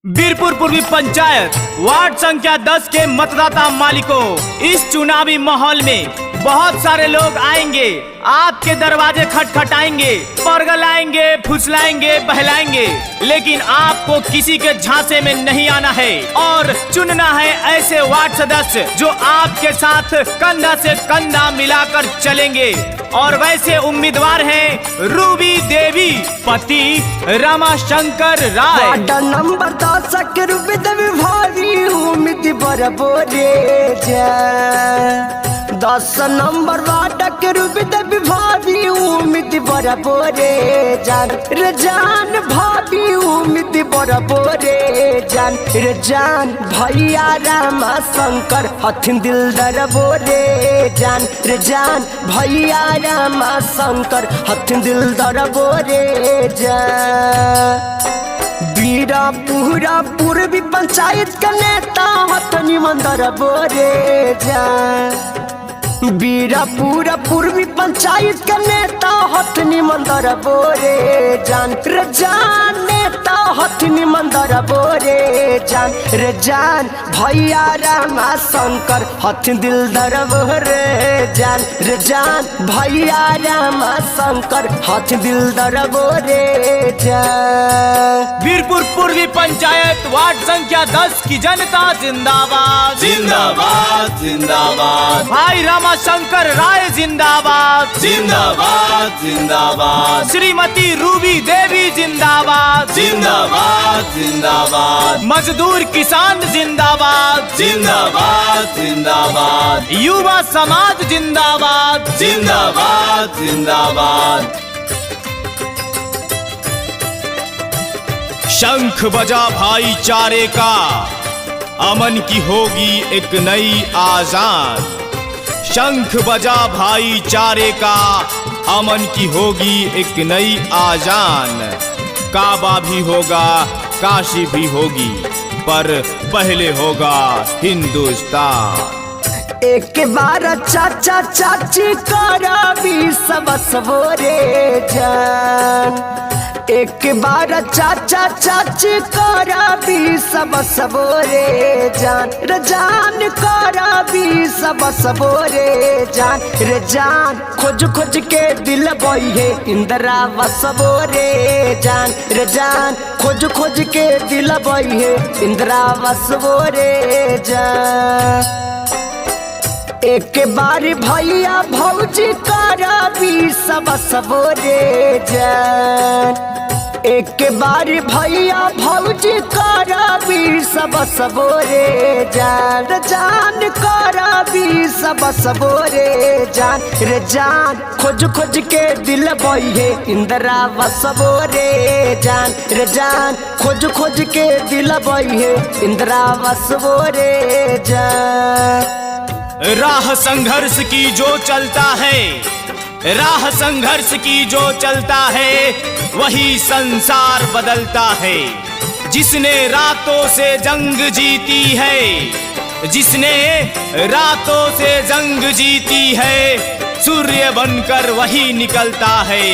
बीरपुर पूर्वी पंचायत वार्ड संख्या 10 के मतदाता मालिकों, इस चुनावी माहौल में बहुत सारे लोग आएंगे, आपके दरवाजे खटखटाएंगे, परगलाएंगे, फुसलाएंगे, बहलाएंगे, लेकिन आपको किसी के झांसे में नहीं आना है और चुनना है ऐसे वार्ड सदस्य जो आपके साथ कंधा से कंधा मिलाकर चलेंगे। और वैसे उम्मीदवार हैं रूबी देवी, पति रमाशंकर राय। वार्ड नंबर 10 के रूबी देवी भारी उम्मीद बरबोरे जा। 10 नंबर वार्ड के रूबी देवी भाभी उम्मीद बरबोरे जान रे जान, भाभी उम्मीद बरबोरे जान रे जान। भैया रामा शंकर हथिन दिल दरबोरे जान रे जान। भैया रामा शंकर हथिन दिल दरबोरे जान। बीरापुरा पूर्वी पंचायत का नेता हथनी मंदर बोरे जान। बीरापुरा पूर्वी पंचायत का नेता हथनी मंदर बोरे जान रे जान। नेता हथनी मंदर बोरे जान रे जान। भैया रामा शंकर हथिन दिल दर बोरे जान रे जान। भैया रामा शंकर हथिन दिल दर बोरे जान। बीरपुर पूर्वी पंचायत वार्ड संख्या 10 की जनता जिंदाबाद जिंदाबाद जिंदाबाद। भाई रमाशंकर राय जिंदाबाद जिंदाबाद जिंदाबाद। श्रीमती रूबी देवी जिंदाबाद जिंदाबाद जिंदाबाद। मजदूर किसान जिंदाबाद जिंदाबाद जिंदाबाद। युवा समाज जिंदाबाद जिंदाबाद जिंदाबाद। शंख बजा भाईचारे का, अमन की होगी एक नई आजान। शंख बजा भाईचारे का, अमन की होगी एक नई आजान। काबा भी होगा, काशी भी होगी, पर पहले होगा हिंदुस्तान। एक बार चाचा चाची करा भी सब सबोरे जान। एक बार चाचा चाची करा भी सब सबोरे जान रे जान। करा भी सब सबोरे जान रे जान। खोज खोज के दिल बोई है इंदिरा वसबोरे जान रे जान। खोज खोज के दिल बोई है इंदिरा वसबोरे जान। एक बारी भैया भौजी करा भी सब सबोरे जान। एक बारी भैया भौजी करा भी सब सबोरे जान रे जान। करा भी सब सबोरे जान रे जान। खोज खोज के दिल बोई है इंदिरा वसबोरे जान रे जान। खोज खोज के दिल बोई है इंदिरा वसबोरे जान। राह संघर्ष की जो चलता है, राह संघर्ष की जो चलता है, वही संसार बदलता है। जिसने रातों से जंग जीती है, जिसने रातों से जंग जीती है, सूर्य बनकर वही निकलता है,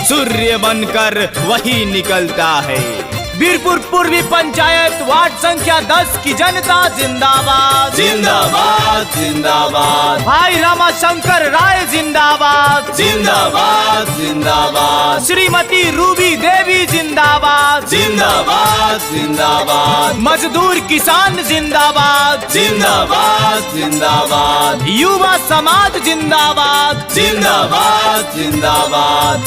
सूर्य बनकर वही निकलता है। बीरपुर पूर्वी पंचायत वार्ड संख्या 10 की जनता जिंदाबाद जिंदाबाद जिंदाबाद। भाई रमाशंकर राय जिंदाबाद जिंदाबाद जिंदाबाद। श्रीमती रूबी देवी जिंदाबाद जिंदाबाद जिंदाबाद। मजदूर किसान जिंदाबाद जिंदाबाद जिंदाबाद। युवा समाज जिंदाबाद जिंदाबाद जिंदाबाद।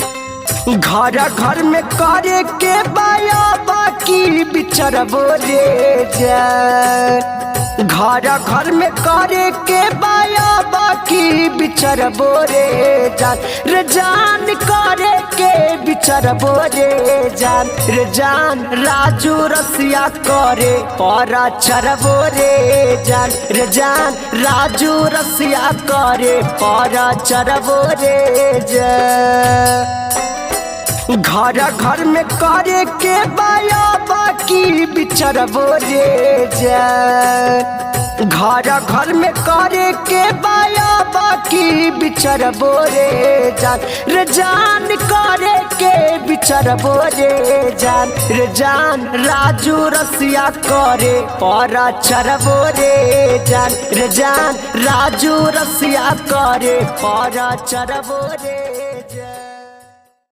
घर घर में करे के बाया बाकी बिचर बोले जान। घर घर में करे के बाया बाकी बिचर बोले जान रे जान। करे के बिचर बोले जान रे जान। राजू रसिया करे पर चर बोले जान रे जान। राजू रसिया करे पर चर बोले जान। घर घर में करे के बाया बाकी बिचर बोले जान। घर घर में करे के बाया बाकी बिचर बोरे जान रे जान करे के बिचर बोरे जान राजू रसिया करे पर चरबो रे जान राजू रसिया करे पर चरबो रे।